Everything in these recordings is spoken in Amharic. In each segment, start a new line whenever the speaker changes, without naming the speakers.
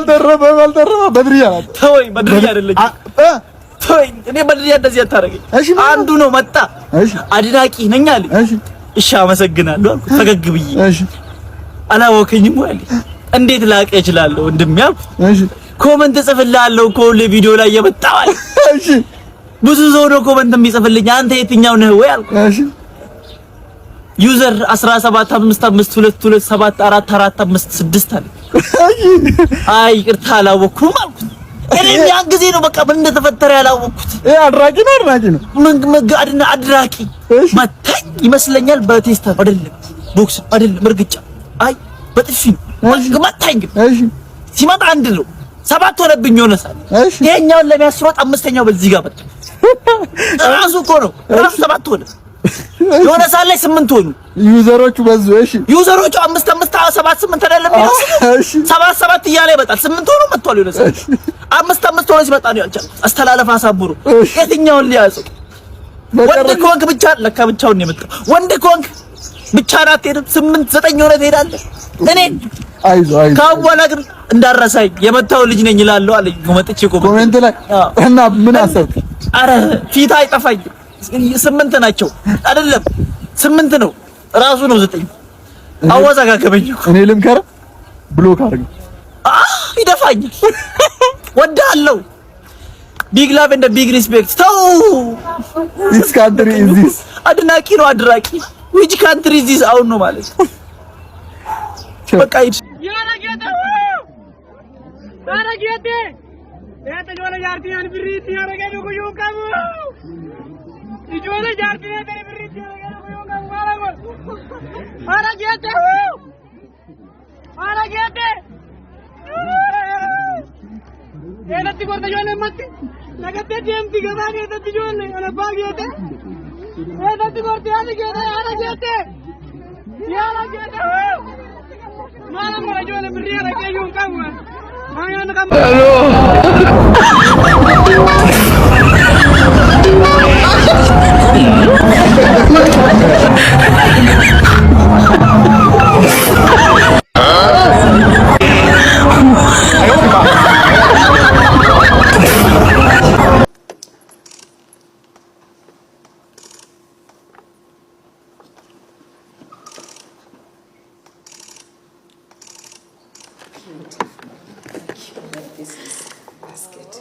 ተረፈ በድርያ
ተወኝ በድርያ አይደለም ተወኝ እኔ በድርያ እንደዚህ አታረገኝ አንዱ ነው መጣ አድናቂ ነኝ አለ እሺ አመሰግናለሁ አልኩት ፈገግ ብዬ እሺ አላወከኝም ወይ እንዴት ላቀ እችላለሁ እንደሚያውቅ እሺ ኮመንት ጽፍልሃለሁ እኮ ለቪዲዮ ላይ የመጣው አለ እሺ ብዙ ሰው ነው ኮመንት የሚጽፍልኝ አንተ የትኛው ነህ ወይ አልኩ እሺ ዩዘር 17522744456 አለ አይ ይቅርታ አላወኩም አልኩት እኔ ያን ጊዜ ነው በቃ ምን እንደተፈጠረ ያላወኩት
አድራቂ ነው
ምን አድራቂ መታኝ ይመስለኛል በቴስታ አይደለም ቦክስ አይደለም እርግጫ አይ በጥፊ መታኝ እሺ ሲመጣ አንድ ነው ሰባት ሆነብኝ ሆነ ሳል ይሄኛውን ለሚያስሮጥ አምስተኛው በዚህ ጋር መጣ ራሱ እኮ ነው ራሱ ሰባት ሆነ የሆነ ሳል ላይ 8 ሆኑ
ዩዘሮቹ በዙ እሺ
ዩዘሮቹ 5 5 7 8 አይደለም እሺ 7 7 እያለ ይመጣል 8 ሆኖ መጥቷል የሆነ ሳል 5 5 ሆኖ ሲመጣ ነው ያልቻል አስተላለፍ አሳብሩ የትኛውን ሊያዘው ወንድ ኮንክ ብቻ ለካ ብቻውን ነው የመጣው ወንድ ኮንክ ብቻ ናት ሄደ 8 9 ሆነ ትሄዳለህ እኔ
አይዞ
ካወላ ግን እንዳረሳኝ የመጣው ልጅ ነኝ ይላል አለኝ መጥቼ
ኮሜንት ላይ እና ምን አሰብክ
አረ ፊት አይጠፋኝ 8 ናቸው አይደለም 8 ነው ራሱ ነው 9 አወዛጋገበኝ
እኔ ልምከር ብሎክ አድርግ
ይደፋኝ ወዳለው ቢግ ላቭ እንደ ቢግ ሪስፔክት ተው
this country is this
አድናቂ ነው አድራቂ which country is this አሁን ነው ማለት በቃ ያረጋታ የተጆለ ጃርቲያን ብሪት ያረጋዱ ኩዩካሙ ይጆለ ጃርቲያን ብሪት ያረጋዱ ኩዩካሙ አረጋታ የነቲ ጎርተ ጆለ መት ነገተ ዲምቲ ገባኔ የነቲ ጆለ አነ ባጌተ የነቲ ጎርተ ያለጌተ አረጋታ ያረጋታ ማና ሞራ ጆለ ብሪ ያረጋዩ ኩዩካሙ አያነ ካም
This is basket.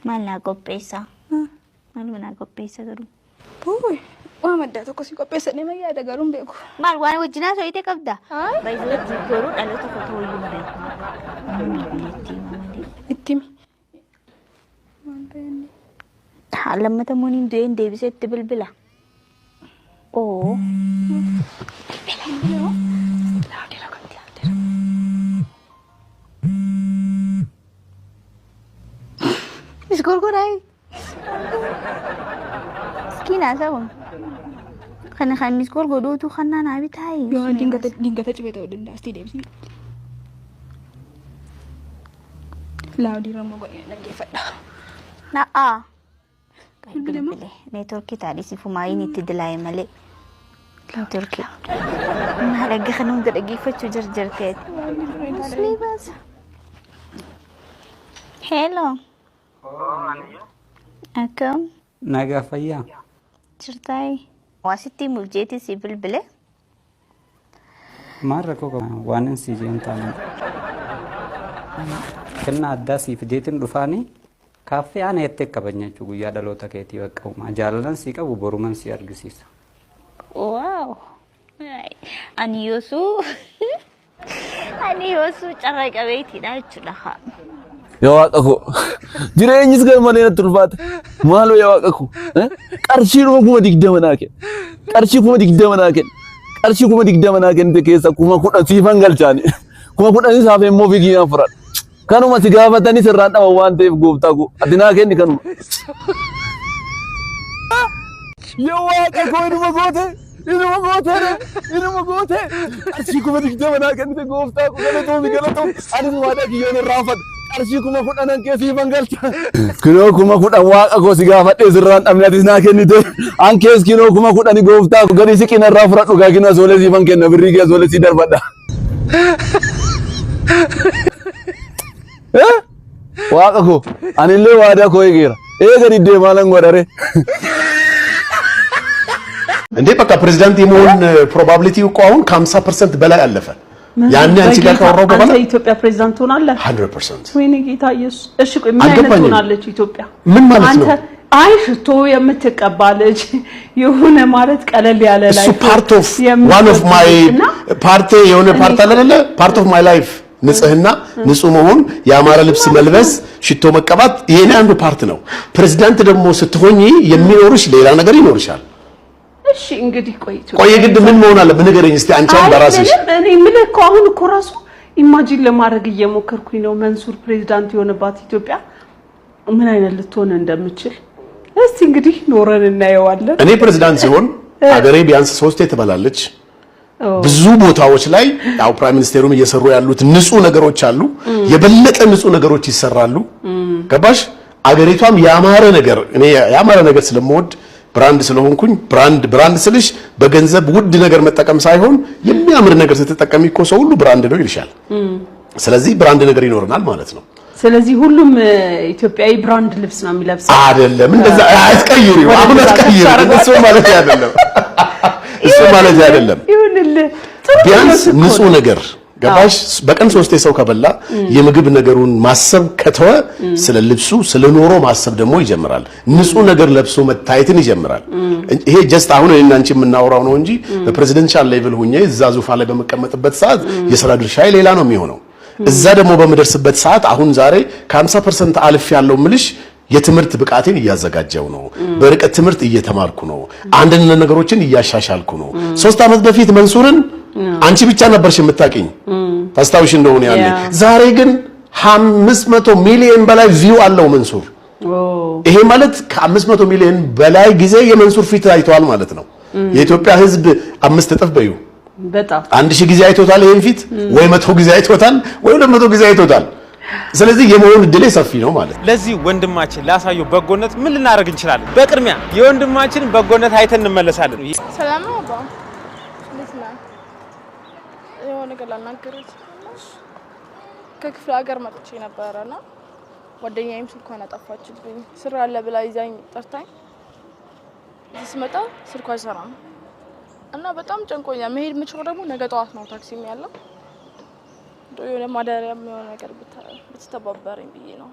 Malah kopesa, malu nak kopesa garu.
Boy, wah madda tu kasi kopesa ni maya ada garum beku.
Mal wana wajina so ite kabda. Bayi tu garu alu tu foto yun beku.
Itim.
Alam mata mo ni doyen Davis ite bilbila. Oh. Bilbila. Skor koray. Skina sabon. Kana kan skor godo tu kana na bitai.
Yo dingga ta cibe ta udin da sti debsi. ላውዲ ረሞ ጎይ ነጌ ፈዳ
ናአ bilbile networki taadi si fumayini tidlay male networki halaga khanu dalagi fachu jarjarkeed sleepers hello akam
naga fayya
jirtay wasiti mujeti si bilbile
marra ko wanan si jentan kenna adda si fidetin dufani ካፌ አነ የተከበኛችሁ ጉያ ዳሎታ ከቲ በቃው ማጃላን ሲቀው ቦሩማን ሲያርግሲስ
ዋው አኒዮሱ ጨረቀ ቤት ይዳችላኻ
ያዋቀኩ ጅሬኝስ ገመለ ነጥልፋት ማሎ ያዋቀኩ ቀርሺ ነው ኩመ ዲግደመናከ ቀርሺ ኩመ ዲግደመናከ እንደከሰ ኩመ ኩዳን ሲፈንገልቻኒ ኩመ ኩዳን ሳፈ ሞቪጊና ፍራል kanuma sigafatani sirraan dhama waan ta'eef gooftaako adinaa kenni kanuma yoo waaqa koo inuma goote qarshii kuma digdamanaa kennite gooftaako galatoom anis waadaa kiyyoon irraanfadha qarshii kuma kudhanan keessiifan galcha kinoo kuma kudhan waaqa koo si gaafadhee sirraan dhabne atis naa kennite an kees kinoo kuma kudhani gooftaako gadi siqina irraa fudhadhu gaa kinoo asoolee siifan kenna birrii kee asoolee sii darbadha waaqako anillee waadaa koo eegeera eegani deemaalan godhare
እንዴ በቃ ፕሬዝዳንት የመሆን ፕሮባቢሊቲው እኮ አሁን ከ50% በላይ አለፈ ያኔ አንቺ ጋር ካወራው በኋላ
አንተ ኢትዮጵያ ፕሬዝዳንት ሆናለህ
100%
ወይኔ ጌታ ኢየሱስ እሺ ቆይ ምን አይነት ሆናለች ኢትዮጵያ
ምን ማለት ነው
አይ ሽቶ የምትቀባለች የሆነ ማለት ቀለል ያለ ላይ
እሱ ፓርት ኦፍ ዋን ኦፍ ማይ ፓርት የሆነ ፓርት አለለ ፓርት ኦፍ ማይ ላይፍ ንጽህና ንጹህ መሆን ያማረ ልብስ መልበስ ሽቶ መቀባት ይሄን አንዱ ፓርት ነው ፕሬዝዳንት ደግሞ ስትሆኚ የሚኖርሽ ሌላ ነገር ይኖርሻል
እሺ እንግዲህ
ቆይ ግድ ምን መሆን አለ በነገረኝ እስቲ አንቺም በራስሽ
እኔ ምን እኮ አሁን እኮ ራሱ ኢማጂን ለማድረግ እየሞከርኩኝ ነው መንሱር ፕሬዝዳንት የሆነባት ኢትዮጵያ ምን አይነት ልትሆን እንደምችል እስቲ እንግዲህ ኖረን እናየዋለን እኔ
ፕሬዝዳንት ሲሆን አገሬ ቢያንስ 3 ተበላለች ብዙ ቦታዎች ላይ ያው ፕራይም ሚኒስቴሩም እየሰሩ ያሉት ንጹህ ነገሮች አሉ የበለጠ ንጹህ ነገሮች ይሰራሉ ገባሽ አገሪቷም ያማረ ነገር እኔ ያማረ ነገር ስለምወድ ብራንድ ስለሆንኩኝ ብራንድ ስልሽ በገንዘብ ውድ ነገር መጠቀም ሳይሆን የሚያምር ነገር ስትጠቀሚ እኮ ሰው ሁሉ ብራንድ ነው ይልሻል ስለዚህ ብራንድ ነገር ይኖርናል ማለት ነው
ስለዚህ ሁሉም ኢትዮጵያዊ ብራንድ ልብስ ነው የሚለብሰው
አይደለም እንደዛ አትቀይሪው አሁን አትቀይሪው እሱ ማለት አይደለም ቢያንስ ንጹህ ነገር ገባሽ በቀን 3 ሰው ከበላ የምግብ ነገሩን ማሰብ ከተወ ስለ ልብሱ ስለ ኖሮ ማሰብ ደግሞ ይጀምራል ንጹህ ነገር ለብሶ መታየትን ይጀምራል ይሄ ጀስት አሁን እኔና አንቺ የምናወራው ነው እንጂ በፕሬዝዳንሻል ሌቭል ሆኜ እዛ ዙፋን ላይ በመቀመጥበት ሰዓት የሥራ ድርሻዬ ሌላ ነው የሚሆነው እዛ ደግሞ በመደርስበት ሰዓት አሁን ዛሬ ከ50% አልፍ ያለው ምልሽ የትምርት ብቃቴን እያዘጋጀው ነው በርቀት ትምርት እየተማርኩ ነው አንድን ነገሮችን እያሻሻልኩ ነው 3 አመት በፊት መንሱርን አንቺ ብቻ ነበርሽ የምታቀኝ ታስታውሽ እንደሆነ ያኔ ዛሬ ግን 500 ሚሊዮን በላይ ቪው አለው መንሱር ይሄ ማለት ከ500 ሚሊዮን በላይ ጊዜ የመንሱር ፊት አይቷል ማለት ነው የኢትዮጵያ ህዝብ 5 እጥፍ በዩ
በጣም
1000 ጊዜ አይቶታል ይሄን ፊት ወይ 100 ጊዜ አይቶታል ወይ 200 ጊዜ አይቶታል ስለዚህ የመሆን እድል ሰፊ ነው ማለት
ለዚህ ወንድማችን ላሳየው በጎነት ምን ልናደርግ እንችላለን በቅድሚያ የወንድማችን በጎነት አይተን እንመለሳለን
ሰላም ነው አባ ለስና የሆነ ገላናገርት ከክፍለ ሀገር መጥቼ ነበርና ወደኛዬም ስልኳን አጠፋችብኝ ስራ አለ ብላ ይዛኝ ጠርታኝ ስመጣ ስልኳ አይሰራም እና በጣም ጨንቆኛ መሄድ የምችለው ደግሞ ነገ ጠዋት ነው ታክሲም ያለው የሆነ ማዳሪያም የሆነ ነገር ብትተባበረኝ ብዬ ነው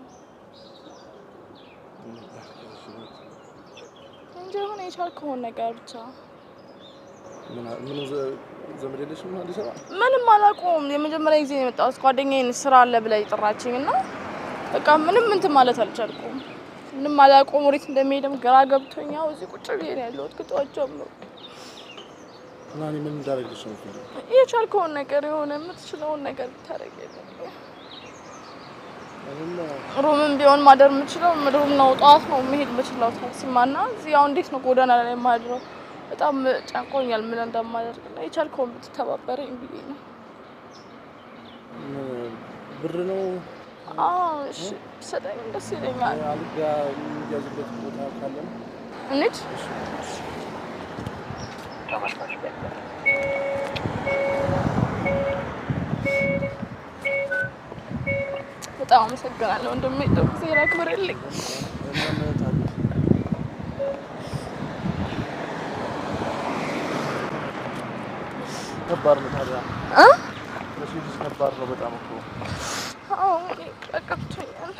እንጂ ሆነ የቻልከው ነገር ብቻ ምንም አላውቅም የመጀመሪያ ጊዜ የመጣሁት ጓደኛዬን ስራ አለ ብላ ይጠራችኝና በቃ ምንም እንትን ማለት አልቻልኩም ምንም አላውቅም ወዴት እንደምሄድም ግራ ገብቶኝ ያው እዚህ ቁጭ ብዬ ነው ያለሁት ከጠዋት ጀምሮ
ማን ምን እንዳደረግሽ ነው
የቻልከው ነገር የሆነ የምትችለውን ነገር ብታረጋግጥ ሩምን ቢሆን ማደር የምችለው ሩም ነው ጧት ነው መሄድ የምችለው ታክሲማና እዚህ ያው እንዴት ነው ጎዳና ላይ ማድረው በጣም ጫንቆኛል ምን እንደማደርግና የቻልከውን ብትተባበረኝ ብዬ ነው
ብር ነው
እሺ ሰጠኝ ደስ ይለኛል።
አልጋ የሚያዝበት ቦታ ካለ
እንዴ በጣም አመሰግናለሁ ወንድሜ። ጊዜ አክብርልኝ።
ከባድ ነው ታዲያ ለሴት ከባድ ነው በጣም እኮ።
አዎ አቀብቶኛል።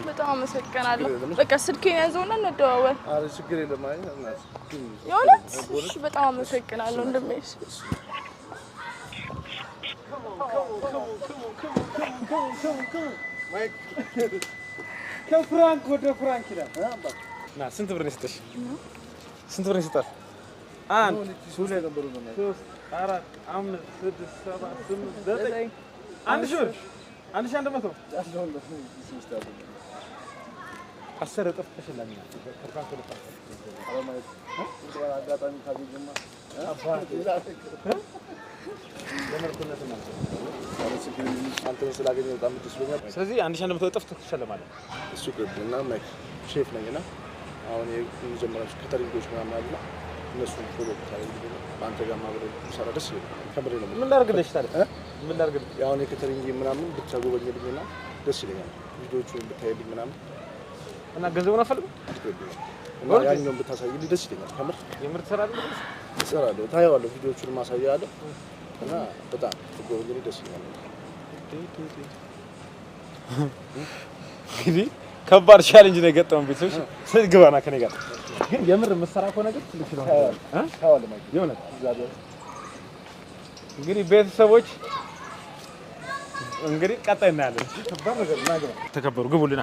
በጣም አመሰግናለሁ። በቃ ስልኬን ያዘውና እንደዋወል።
አረ ችግር የለም። አይ
የእውነት እሺ፣ በጣም አመሰግናለሁ ወንድሜ።
ከፍራንክ ወደ ፍራንክ ይላል። ና ስንት ብር ነው የሰጠሽ? ስንት ብር ነው የሰጠሽ? 1 2 3 4 5 6 7 8 9 1 ሺህ ብር 1100 10 እጥፍ ተሸላሚ ናት። ከፍራንክ ወደ ፍራንክ
አጋጣሚ ካገኘማ
ስለዚህ 1100 እጥፍ ትሸለማለህ።
እሱ ግድና ማይክ ሼፍ ነኝና አሁን የመጀመሪያው ከተሪንጎች ምናምን አሉና እነሱን ፎሎ ታደርግ በአንተ ጋር ማብረር ሰራ ደስ ይላል። ከምሬ ነው።
ምን ላድርግልሽ ታዲያ? ምን ላድርግልሽ?
አሁን የከተሪንግ ምናምን ብታጎበኝልኝና ደስ ይለኛል። ቪዲዮቹን ብታይልኝ ምናምን
እና ገንዘቡን አፈልግ
እና ያኛውን ብታሳይልኝ ደስ ይለኛል። ከምር
የምር ትሰራለህ?
እሰራለሁ። ታየዋለሁ። ቪዲዮቹን ማሳያለሁ እና በጣም ትጎበኝልኝ ደስ ይለኛል።
እንግዲህ ከባድ ቻሌንጅ ነው የገጠመን ቤተሰቦች። ስለዚህ ግባና ከኔ ጋር ግን የምር የምትሰራ ከሆነ ግን ትልቅ ነው ታዋለ ማለት የሆነ እንግዲህ ቤተሰቦች እንግዲህ ቀጣይ እናያለን። ከባድ ነገር እናገባ ተከበሩ ግቡልና